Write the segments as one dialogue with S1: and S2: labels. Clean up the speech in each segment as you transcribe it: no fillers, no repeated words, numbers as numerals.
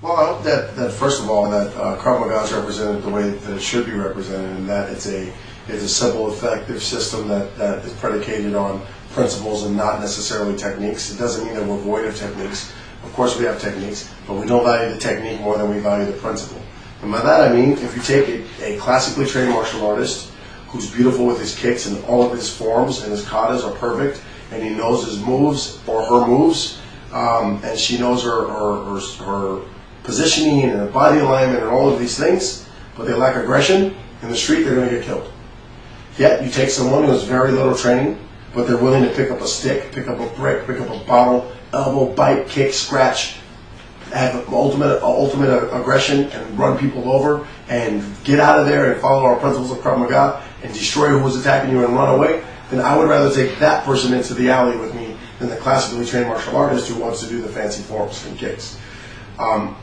S1: Well, I hope that first of all, that Krav Maga is represented the way that it should be represented, and that it's a simple, effective system that is predicated on principles and not necessarily techniques. It doesn't mean that we're void of techniques. Of course we have techniques, but we don't value the technique more than we value the principle. And by that I mean, if you take a classically trained martial artist who's beautiful with his kicks and all of his forms and his katas are perfect, and he knows his moves or her moves, and she knows her positioning and her body alignment and all of these things, but they lack aggression, in the street they're going to get killed. Yet you take someone who has very little training, but they're willing to pick up a stick, pick up a brick, pick up a bottle, elbow, bite, kick, scratch, have ultimate aggression and run people over and get out of there and follow our principles of Krav Maga and destroy who was attacking you and run away, then I would rather take that person into the alley with me than the classically trained martial artist who wants to do the fancy forms and kicks.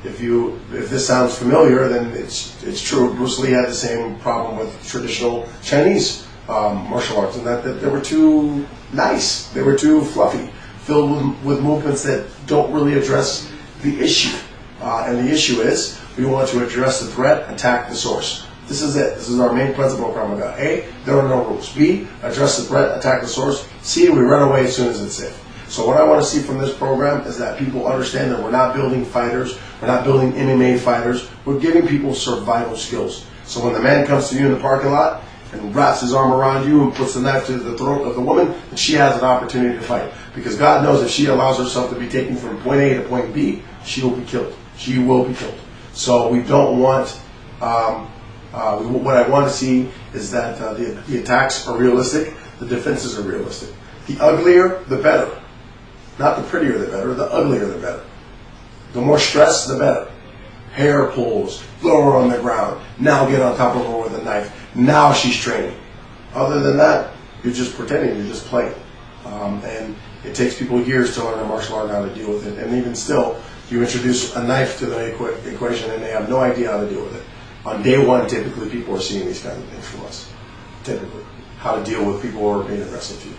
S1: If this sounds familiar, then it's true. Bruce Lee had the same problem with traditional Chinese martial arts, and that they were too nice, they were too fluffy, filled with movements that don't really address the issue. And the issue is, we want to address the threat, attack the source. This is it. This is our main principle of Krav Maga. A, there are no rules. B, address the threat, attack the source. C, we run away as soon as it's safe. So what I want to see from this program is that people understand that we're not building fighters, we're not building MMA fighters, we're giving people survival skills. So when the man comes to you in the parking lot and wraps his arm around you and puts the knife to the throat of the woman, then she has an opportunity to fight. Because God knows if she allows herself to be taken from point A to point B, she will be killed. She will be killed. So we don't want, what I want to see is that the attacks are realistic, the defenses are realistic. The uglier, the better. Not the prettier the better, the uglier the better. The more stress, the better. Hair pulls, throw her on the ground, now get on top of her with a knife, now she's training. Other than that, you're just pretending, you're just playing. And it takes people years to learn a martial art how to deal with it. And even still, you introduce a knife to the equation and they have no idea how to deal with it. On day one, typically people are seeing these kinds of things from us. Typically. How to deal with people who are being aggressive to you.